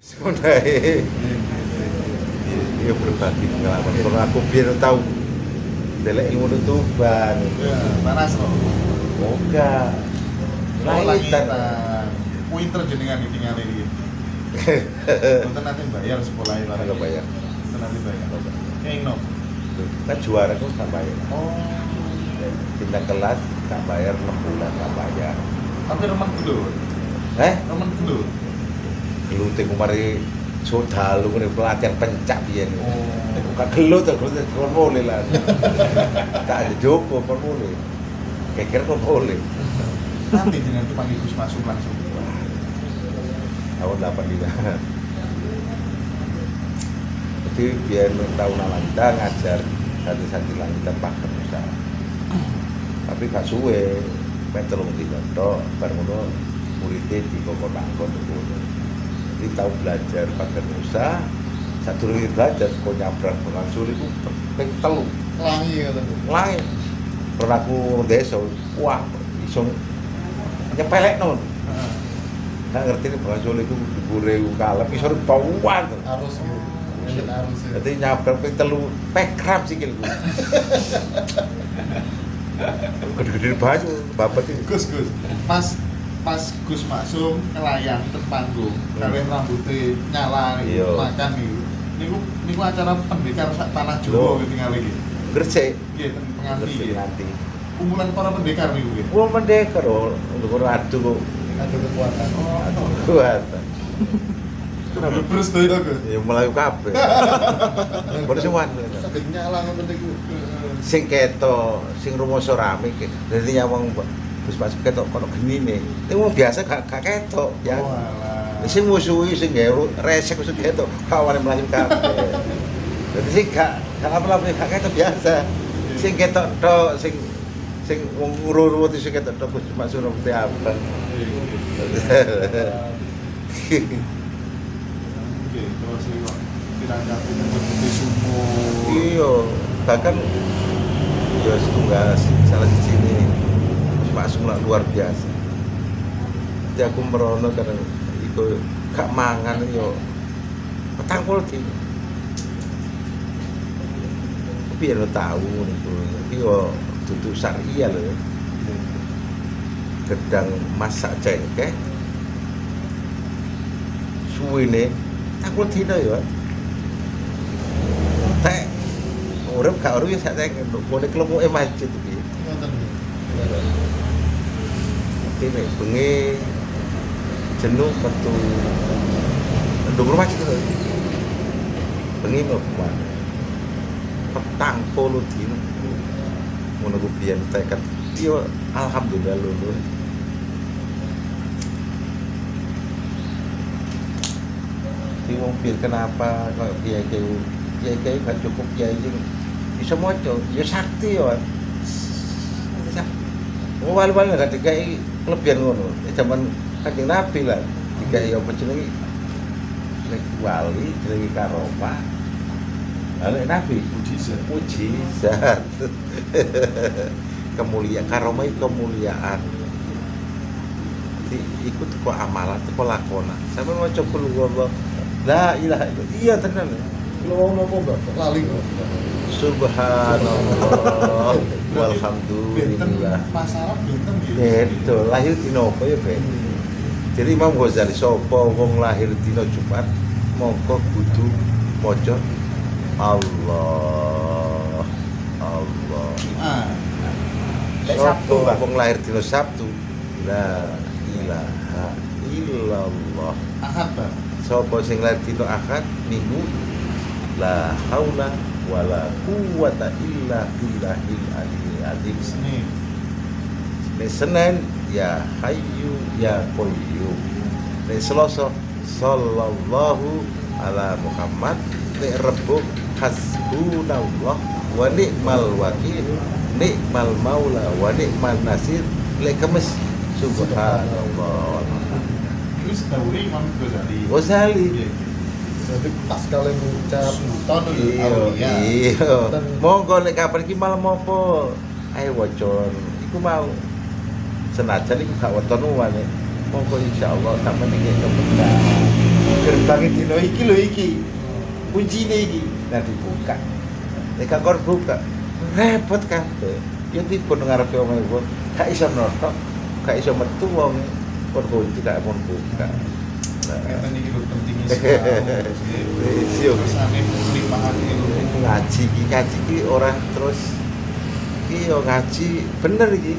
Sebenarnya iya berbagi pengalaman. Kalau aku biar tahu delek ilmu nutuban. Ya, panas loh. Enggak. Langitan. Langitan. Pinter jenengan iki tinggal iki. Nonton nanti bayar sekolah itu. Enggak bayar. Nanti bayar. Kayak no. Kan juara kok enggak bayar. Oh. Pindah kelas enggak bayar 6 bulan enggak bayar. Tapi remen dulu. Remen dulu. Lu teh kemari sodalu ngene pelatihan pencak biyen. Oh. Bukan gelut to, gelut kon boleh lah. Tak ada joko kon boleh. Keker kon boleh. Nanti jenengan dipanggil Gus masuk langsung. Tahun 85. Jadi biar tahun Nalanda ngajar santri-santri langitan pakem usaha. Tapi gak suwe, telung dina tok, bar ngono muridé dikokon-kokon ngono. Jadi tahu belajar pakem usaha, sadurunge belajar kok nyabrak langsung iku ping 3. Langi ngoten. Lain. Pernah aku desa, wah iso nyepelekno. Nggak ngerti nih Bang Jol itu dibure kalem, iso bauan. Arus gitu. Ngene arus. Jadi nyabrak ping 3 pekrap sikilku. Gede-gede baju, babat itu. Gus. Pas Gus Maksum kelayang ten panggung, kalih rambutnya nyala Iya. makan niku. Niku acara pendekar sak tanah Jawa Loh. tinggal iki. Gresik, Nggih ten penganti Gresik nggih. nanti. Kumpulan para pendekar niku nggih. Wong pendekar lho, ndukur adu kok. Ada kekuatan. Adu kuat. Kenapa terus tuh ya Gus? Ya melayu kabeh. Bodo semua. Saged nyala ngoten niku. Sing ketok, sing rumoso rame iki. Dadi nyawang Gus Pas ketok kono genine. Itu wong biasa gak ketok ya. Walah. Sing musuhi sing gawe resek wis ketok, kawane melayu kabeh. Dadi sing gak apa-apa gak ketok biasa. Sing ketok tok sing wong nguru-uru sing ketok tok Gus Mas suruh mesti abang. Oke, terus iki kok kira-kira seperti sumur. Iya, bahkan ya setunggal salah di sini masuk luar biasa. Jadi aku merono karena itu gak mangan yo petang polti. Tapi ya lo tahu itu, tapi yo tutu syariah loh. Gedang masak cengkeh, suwine takut tidak ya. Teh, urip gak urip sak teh boleh klemuke masjid iki. Ngoten. Tapi nek bengi jenuh metu ndukur masjid lho. Bengi mlebu mana? Petang puluh dino. Ngono ku biyen tekad. Yo alhamdulillah lulus. Bingung pir kenapa kok kiai kan cukup kiai sing bisa maca ya sakti ya. Wali-wali gak dikai kelebihan ngono. Zaman Kanjeng Nabi lah dikai apa jenenge nek wali jenenge karomah. Nek Nabi mujizat. Kemuliaan karomah itu kemuliaan. Jadi ikut kok amalan, kok lakona. Sampai maca kul huwallah. La ilaha illallah. Iya tenan. Kalau ngomong Mbak, lali kok. Subhanallah walhamdulillah. Pasaran benten gitu. Betul, lahir dina apa ya, Ben? Jadi Imam Ghazali sapa wong lahir dina Jumat mongko kudu maca Allah. Sapa wong lahir dina Sabtu la ilaha illallah. Ahad, Pak. Sapa sing lahir dina Ahad Minggu la haula wala quwata illa billahil aliyyil azim. Senin ya hayyu ya qayyum. Selasa sallallahu ala Muhammad. Rebo hasbunallah wa ni'mal wakil, ni'mal maula wa ni'mal nasir. Kamis subhanallah. Itu sedawure Imam Ghazali. Ghazali. Jadi pas kalian ngucap tonton Iya. Monggo nek kapan iki malam apa? Ayo wacon. Iku mau. Senajan iku gak weton wae. Monggo insyaallah sampeyan iki kebetulan. gerbangnya dino iki lho iki. Kuncine iki. Nah dibuka. Nek kon buka. Repot kabeh. Ya tiba ngarepe omahe wong. Gak iso notok, gak iso metu wong. Kon kunci gak pun buka. Ngeten iki lho pentingnya Siyo. kersane limpahan iki lho. Ngaji iki ora terus iki yo ngaji bener iki.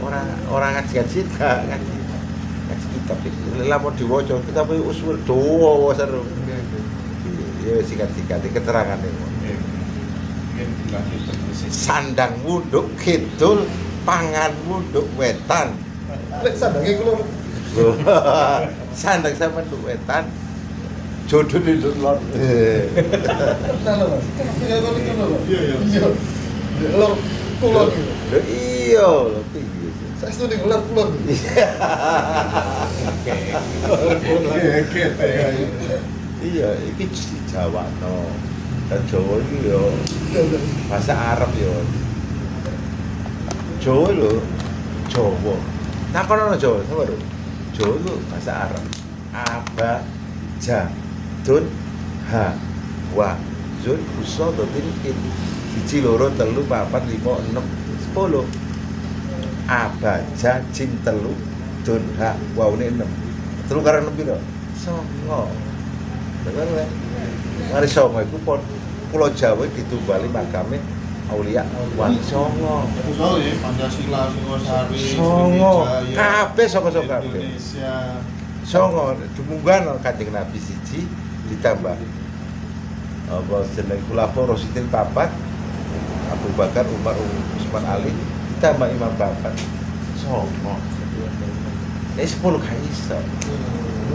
Ora ngaji gak ngaji. Ngaji kitab iki. Lamun diwaca kitab usul dawa seru. Ya sikat-sikat keterangane. Mungkin dilanjut terus. Sandang wunduk kidul, pangan wunduk wetan. Lek sandange kula Sandang sampean wunduk wetan. Jodoh di lor. kenal Mas. Ya kok iki lho. Iya. Lho kula iki. Lho iya lho piye. Saestu ning lor kula. Iya, iki dijawabno. Dan Jawa iki yo bahasa Arab yo. Jawa lho, Jawa. Takono Jawa, sapa lho? Jawa itu bahasa Arab. Aba, ja, dun, ha, wa, zun, uso, dotin, kin. Siji, loro, telu, papat, lima, enam, 10. Aba, ja, jim, telu, dun, ha, wa, ini 6. Telu karo 6 piro? 9. Bener kan? Mari songo iku pon Pulau Jawa ditumbali makame Aulia Wali Songo. Usul ya Pancasila, Singosari, Songo. Sriwijaya, Kabeh saka-saka kabeh. Indonesia. Songo dimunggahno Kanjeng Nabi siji ditambah apa jeneng Khulafaur Rasyidin 4 Abu Bakar, Umar, Utsman, Ali ditambah Imam 4 Songo. Nek 10 gak iso.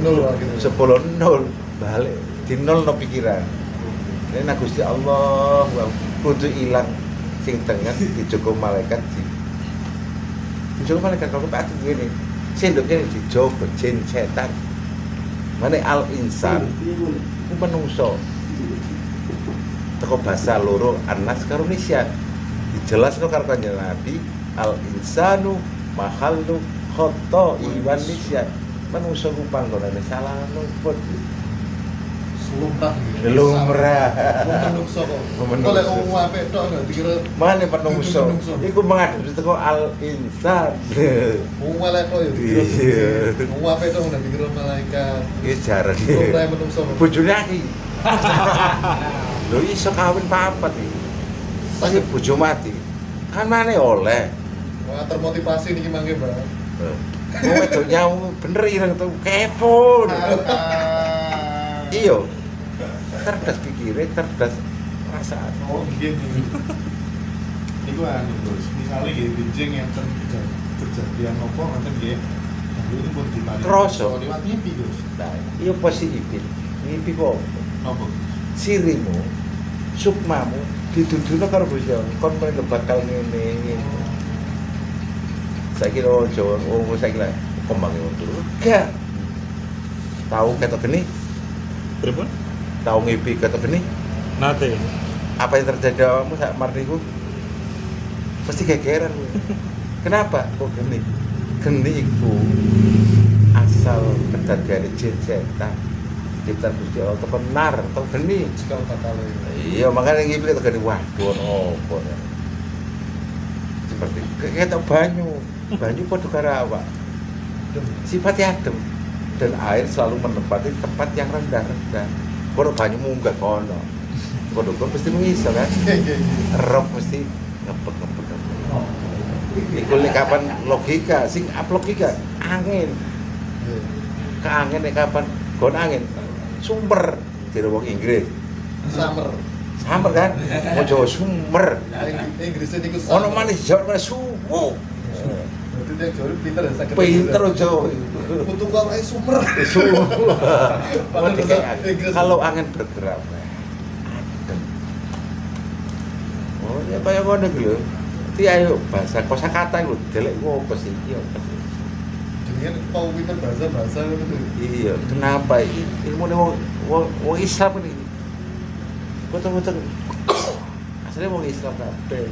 0 akhirnya. 10 nol balik di nol no pikiran. Ini Gusti Allah kudu ilang sing tengah dijogo malaikat dijogo malaikat kalau pak ngene sendoknya dijogo jin setan mane al insan ku menungso teko bahasa loro anas karo Indonesia dijelasno karo Kanjeng Nabi al insanu mahallu khata iwan Indonesia menungso ku panggonane salah numput lumrah menungso kok. Kok lek wong apik tok gak dikira mana menungso iku menghadap teko al insan wong elek kok ya dikira. Wong apik tok gak dikira malaikat. iki jaran Lumrah menungso. bojone aki lho iso kawin papat iki tapi bojo mati kan mana oleh Wah termotivasi niki mangke, Mbak. wong wedok nyawu bener ireng tuh kepo iya cerdas pikirnya, cerdas perasaan. Oh, gini. Niku anu, Bos. Misale nggih benjing enten kejadian apa ngoten nggih. Lalu ini pun diparingi. Kroso. Liwat mimpi, Bos. Nah, iya posisi mimpi kok. Napa? Sirimu, sukmamu diduduno karo Gusti Allah. Kon mrene bakal ngene. Saiki lho Jawa, saiki lho kembange untu. Gak. Tahu ketok geni? Pripun? Tahu ngipi ketok geni? Nate. Apa yang terjadi awakmu sak marniku? Pasti gegeran. Kenapa kok geni? Geni iku asal kejadian jin setan. Ciptaan Gusti Allah itu benar, atau geni. Cikal bakale. Iya, makanya ngipi ketok geni. Wah, apa ya? Seperti ketok banyu. Banyu padha karo awak. Sifatnya adem dan air selalu menempati tempat yang rendah-rendah. Kalau banyu munggah kono, kalau pasti mengisah kan? Erop mesti ngepek. Iku lek kapan logika, sing up logika angin. Ke angin lek kapan gon angin sumber dari wong Inggris. Summer. Summer kan? Mau Jawa sumber. Inggrisnya niku Ono manis Jawa mana suwu. Berarti dia jauh pinter ya sakit. Pinter Jawa. Untuk kau ae sumber. Kalau angin bergerak, adem. Oh, ya kaya ngono iki lho. Ti ayo bahasa kosakata lho, delek ku opo sih iki opo sih? Jenengan kau pinter bahasa ngono. Iya, kenapa iki ilmu wong Islam ini? Betul-betul aslinya wong Islam kabeh.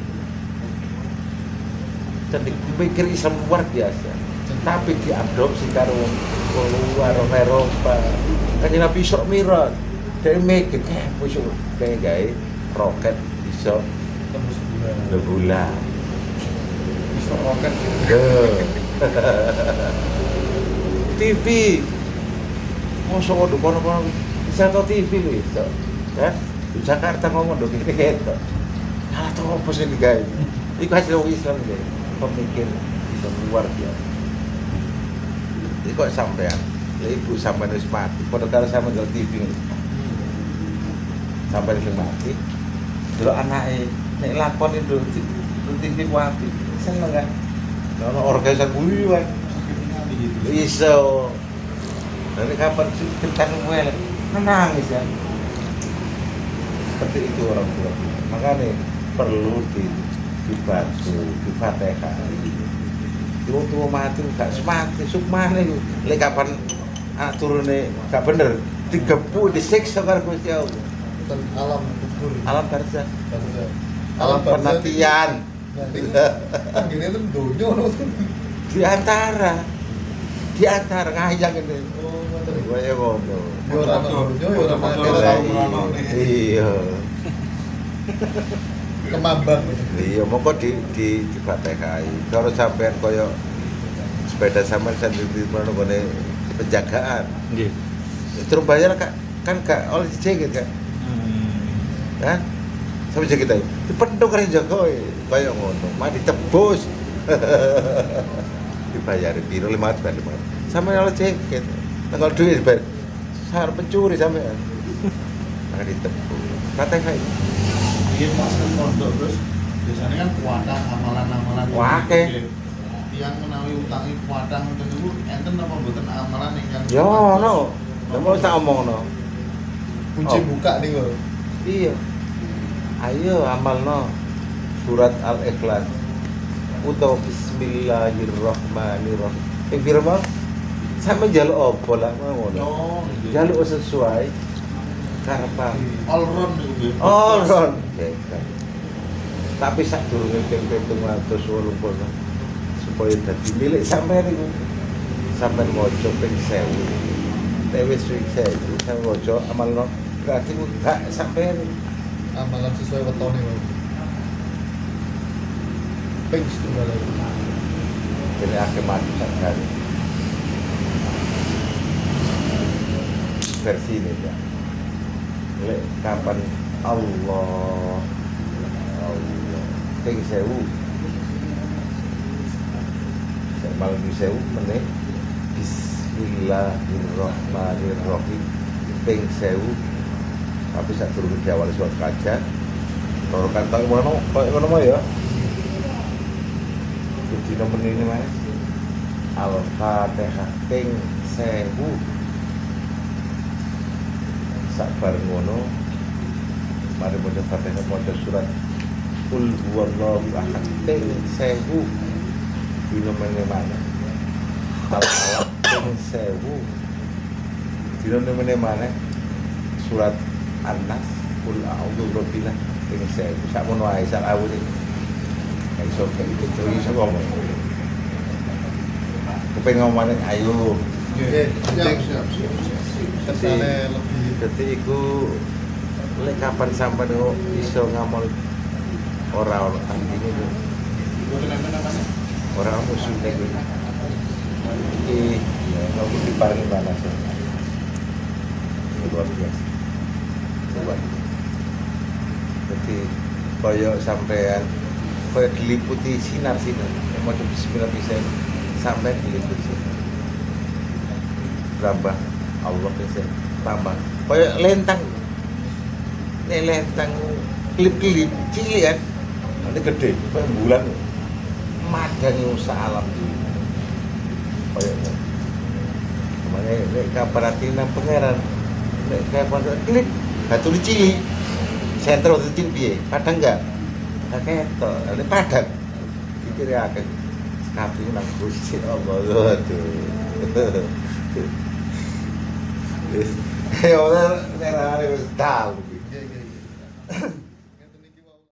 Dan dipikir Islam luar biasa. Tapi diadopsi karo wong keluar orang Eropa kan Nabi Isra Mi'raj dari mikir musuh kayak gawe roket iso tembus bulan. bulan Bisa roket. TV mosok kudu kono-kono bisa to TV lho iso kan di Jakarta ngomong dong ini ketok alah to apa sih guys iku hasil wong Islam guys pemikir bisa luar biasa iki kok sampean ya ibu sampean wis mati padha karo sampean ndelok TV sampean wis mati delok anake nek lakon itu TV ku apik seneng kan ono organisasi kuwi iso dari kapan sih kita wel menangis ya seperti itu orang tua makanya perlu dibantu difatihah tua mati gak semati sukmane lek kapan turune gak bener digebuk disiksa karo Gusti Allah Dan alam kubur. alam barzah Barzah. alam penantian Nah, gini tuh dojo di antara ngayang ini Oh, ngoten. gue ya ngomong Yo ora dojo, yo ora Lah, iya kemambang. iya mongko di Fatihai kalau sampean koyo sepeda sampean sendiri menawa ngene penjagaan Nggih. terus bayar kan gak oleh dijegit kan kan sampai jegit ae dipenduk karo Jokowi koyo ngono mah ditebus dibayar piro 500 bayar sampean oleh jegit kalau duit dibayar sar pencuri sampean maka ditebus Fatihai Iya pas ke pondok terus biasanya kan kuatah amalan-amalan. Wake. Yang menawi utangi kuatah untuk itu enten apa mboten amalan ingkang yo no ya mau tak omongno kunci Oh. buka nih lho. iya ayo amalno surat Al-Ikhlas utawa bismillahirrahmanirrahim firman sampe njaluk apa lah ngono Oh, njaluk sesuai karepan all round niku nggih. all round tapi sak durunge ping 780 supaya dadi milik sampean iku sampean maca ping 1000 nek wis ping 1000 sampean maca amalno berarti ku gak sampean Amalan sesuai wetone lho. Ping setunggal lagi. jadi akhir mati sakjane versi ini ya lek kapan Allah ping 1000 saya malam 1000 meneh Bismillahirrahmanirrahim ping 1000 tapi sak durung diawali surat kaca kalau kantong ngono koyo ngono ya di nomor ini mas Al-Fatihah ping 1000 sabar ngono mari maca Fatihah maca surat Qul huwallahu ahad ping 1000 di nomor ini mana Al-Falaq ping 1000 di nomor ini mana surat An-Nas Qul a'udzu birabbil falaq ping 1000 sak mono ae sak awune iso itu iso ngomong kepengen ngomongin ayo Nggih, siap. Kesane lebih jadi iku lek kapan sampai iso ngamal orang artinya itu boten enten namanya. orang musuh itu kamu diparingi mana sih luar biasa luar jadi koyo sampean koyo diliputi sinar yang mau bismillah bisa sampai diliputi sinar berambah Allah bisa tambah koyo lentang ini lentang klip-klip cilik kan nanti gede koyo bulan madani usaha alam koyo kemana ini kabarati nang pangeran nek kapan klip batu cilik sentro cilik piye padang enggak ketok ini padang pikir ya akeh kabeh nang Gusti Allah aduh ya ora wis tahu